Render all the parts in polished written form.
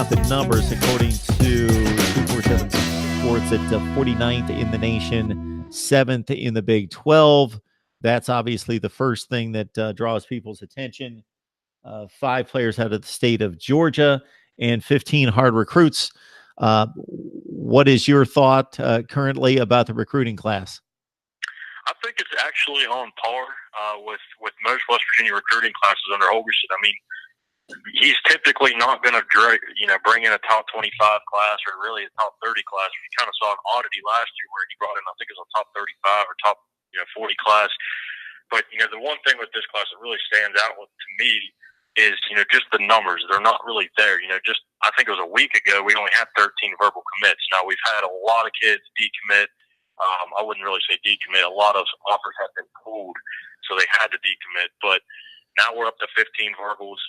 out the numbers according to 247 Sports at 49th in the nation, 7th in the Big 12. That's obviously the first thing that draws people's attention. 5 players out of the state of Georgia and 15 hard recruits. What is your thought currently about the recruiting class? I think it's actually on par with most West Virginia recruiting classes under Holgorsen. I mean, he's typically not going to bring in a top 25 class or really a top 30 class. We kind of saw an oddity last year where he brought in, I think it was a top 35 or top 40 class. But, the one thing with this class that really stands out to me is, just the numbers. They're not really there. I think it was a week ago, we only had 13 verbal commits. Now, we've had a lot of kids decommit. I wouldn't really say decommit. A lot of offers have been pulled, so they had to decommit. But now we're up to 15 verbals.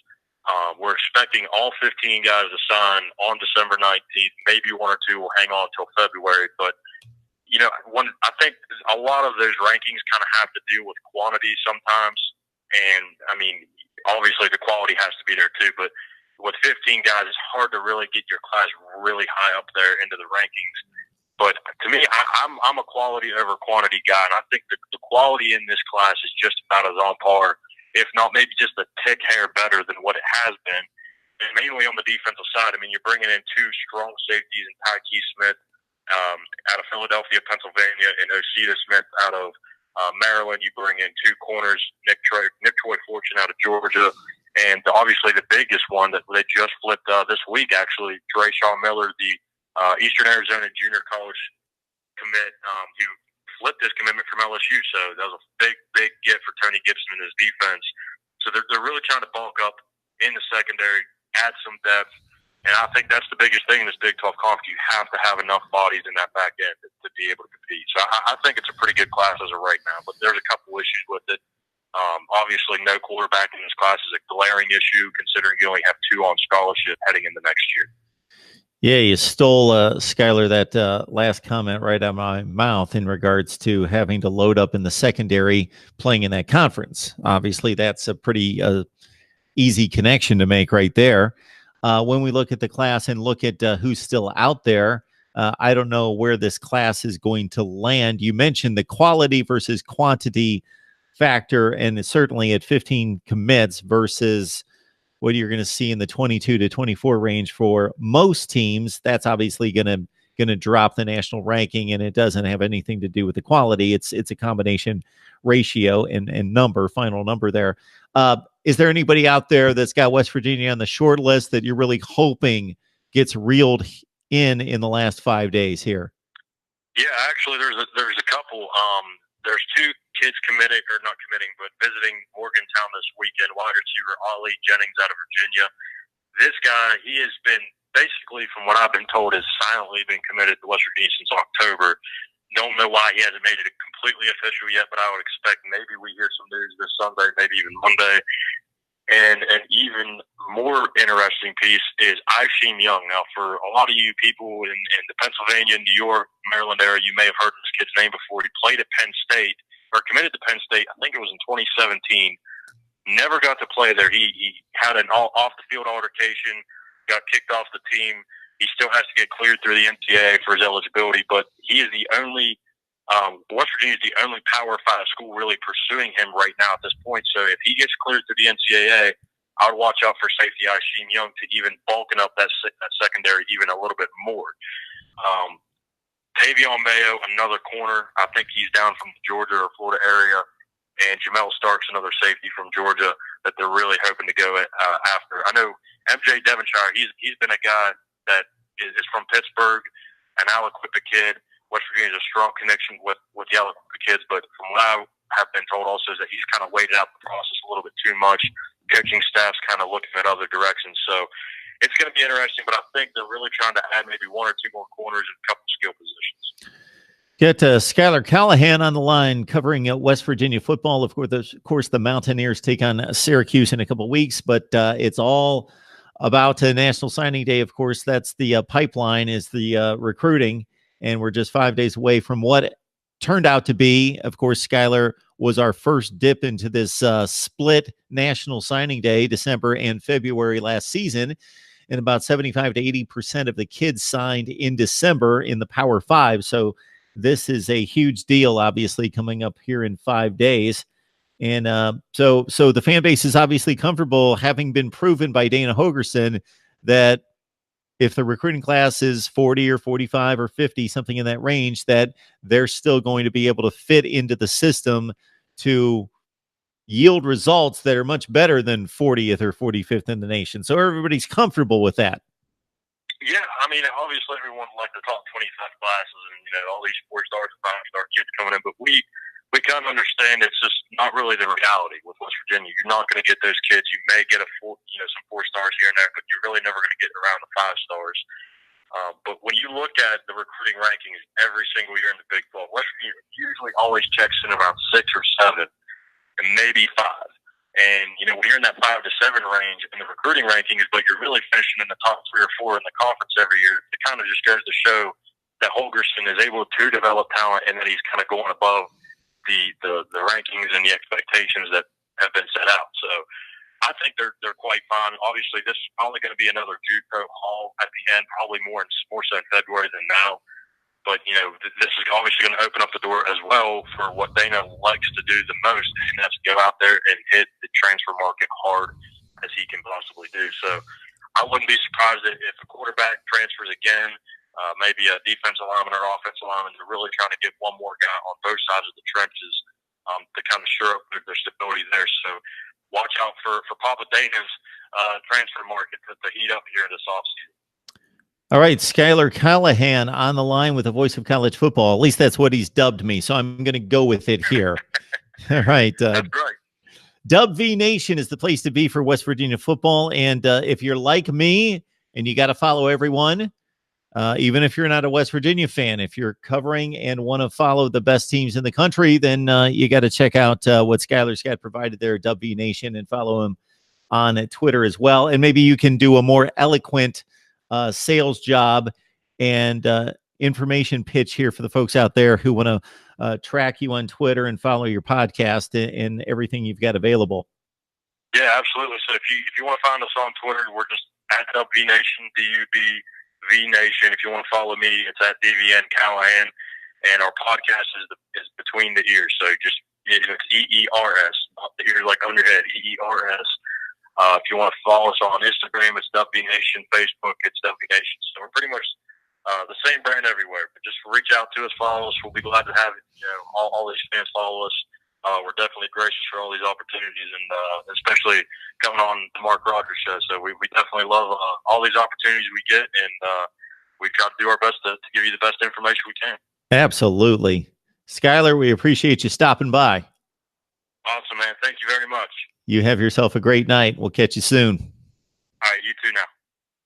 We're expecting all 15 guys to sign on December 19th. Maybe one or two will hang on until February. But, I think a lot of those rankings kind of have to do with quantity sometimes. And, I mean, obviously the quality has to be there too. But with 15 guys, it's hard to really get your class really high up there into the rankings. But to me, I'm a quality over quantity guy, and I think the quality in this class is just about as on par, if not maybe just a tick hair better than what it has been. And mainly on the defensive side, I mean, you're bringing in 2 strong safeties in Ty Smith out of Philadelphia, Pennsylvania, and Osita Smith out of Maryland. You bring in 2 corners, Nick Troy Fortune out of Georgia, and obviously the biggest one that they just flipped this week, actually, Shaw Miller, the Eastern Arizona junior college commit, who flipped his commitment from LSU. So that was a big get for Tony Gibson and his defense. So they're really trying to bulk up in the secondary, add some depth. And I think that's the biggest thing in this Big 12 conference. You have to have enough bodies in that back end to be able to compete. So I think it's a pretty good class as of right now, but there's a couple issues with it. Obviously, no quarterback in this class is a glaring issue, considering you only have 2 on scholarship heading into next year. Yeah, you stole, Skylar, that last comment right out of my mouth in regards to having to load up in the secondary playing in that conference. Obviously, that's a pretty easy connection to make right there. When we look at the class and look at who's still out there, I don't know where this class is going to land. You mentioned the quality versus quantity factor, and certainly at 15 commits versus what you're going to see in the 22 to 24 range for most teams. That's obviously going to drop the national ranking, and it doesn't have anything to do with the quality. It's a combination ratio and final number there. Is there anybody out there that's got West Virginia on the short list that you're really hoping gets reeled in the last 5 days here? Yeah, actually, there's a couple. There's 2 kids committing, or not committing, but visiting Morgantown this weekend. Wide receiver Ali Jennings out of Virginia. This guy, he has been basically, from what I've been told, has silently been committed to West Virginia since October. Don't know why he hasn't made it completely official yet, but I would expect maybe we hear some news this Sunday, maybe even Monday. And an even more interesting piece is Isheem Young. Now, for a lot of you people in the Pennsylvania, New York, Maryland area, you may have heard this kid's name before. He played at Penn State, or committed to Penn State, I think it was in 2017. Never got to play there. He had an off-the-field altercation, got kicked off the team. He still has to get cleared through the NCAA for his eligibility, but he is the only West Virginia is the only Power 5 school really pursuing him right now at this point. So if he gets cleared through the NCAA, I would watch out for safety Isheem Young to even bulking up that secondary even a little bit more. Tavion Mayo, another corner. I think he's down from the Georgia or Florida area. And Jamel Starks, another safety from Georgia that they're really hoping to go after. I know MJ Devonshire, he's been a guy that is from Pittsburgh, an Aliquippa kid. West Virginia has a strong connection with the Aliquippa kids, but from what I have been told also is that he's kind of waited out the process a little bit too much. Coaching staff's kind of looking at other directions. So it's going to be interesting, but I think they're really trying to add maybe 1 or 2 more corners and a couple skill positions. Get Skylar Callahan on the line covering West Virginia football. Of course, the Mountaineers take on Syracuse in a couple of weeks, but it's all about National Signing Day. Of course, that's the pipeline is the recruiting, and we're just 5 days away from what turned out to be, of course, Skylar, was our first dip into this split National Signing Day, December and February last season. and about 75 to 80% of the kids signed in December in the Power Five. So this is a huge deal, obviously, coming up here in 5 days. And so the fan base is obviously comfortable, having been proven by Dana Holgorsen that if the recruiting class is 40 or 45 or 50, something in that range, that they're still going to be able to fit into the system to yield results that are much better than 40th or 45th in the nation. So everybody's comfortable with that. Yeah, I mean, obviously everyone like the top 25 classes and, all these 4-star and 5-star kids coming in, but we kind of understand it's just not really the reality with West Virginia. You're not going to get those kids. You may get some 4-stars here and there, but you're really never going to get around the 5-stars. But when you look at the recruiting rankings every single year in the Big 12, West Virginia usually always checks in around 6 or 7 and maybe 5. And, when you're in that 5 to 7 range in the recruiting rankings, but you're really finishing in the top 3 or 4 in the conference every year, it kind of just goes to show that Holgorsen is able to develop talent and that he's kind of going above the rankings and the expectations that have been set out. So I think they're quite fine. Obviously, this is probably going to be another JUCO haul at the end, probably more so in February than now. But, this is obviously going to open up the door as well for what Dana likes to do the most, and that's go out there and hit the transfer market hard as he can possibly do. So I wouldn't be surprised if a quarterback transfers again, maybe a defensive lineman or offensive lineman. They're really trying to get one more guy on both sides of the trenches to kind of shore up their stability there. So watch out for Papa Dana's transfer market to heat up here this offseason. All right, Skylar Callahan on the line with the voice of college football. At least that's what he's dubbed me, so I'm going to go with it here. All right. That's right. Dub V Nation is the place to be for West Virginia football. And if you're like me and you got to follow everyone, even if you're not a West Virginia fan, if you're covering and want to follow the best teams in the country, then you got to check out what Skylar's got provided there at Dub V Nation and follow him on Twitter as well. And maybe you can do a more eloquent sales job and information pitch here for the folks out there who want to track you on Twitter and follow your podcast and everything you've got available. Yeah, absolutely. So if you want to find us on Twitter, we're just at DubVNation, DUBV Nation. If you want to follow me, it's at DVN Callahan, and our podcast is Between the Ears. So just it's EERS, not the ears like on your head, EERS. If you want to follow us on Instagram, it's DubV Nation. Facebook, it's DubV Nation. So we're pretty much the same brand everywhere. But just reach out to us, follow us. We'll be glad to have all these fans follow us. We're definitely gracious for all these opportunities, and especially coming on the Mark Rogers Show. So we definitely love all these opportunities we get, and we try to do our best to give you the best information we can. Absolutely. Skylar, we appreciate you stopping by. Awesome, man. Thank you very much. You have yourself a great night. We'll catch you soon. All right, you too.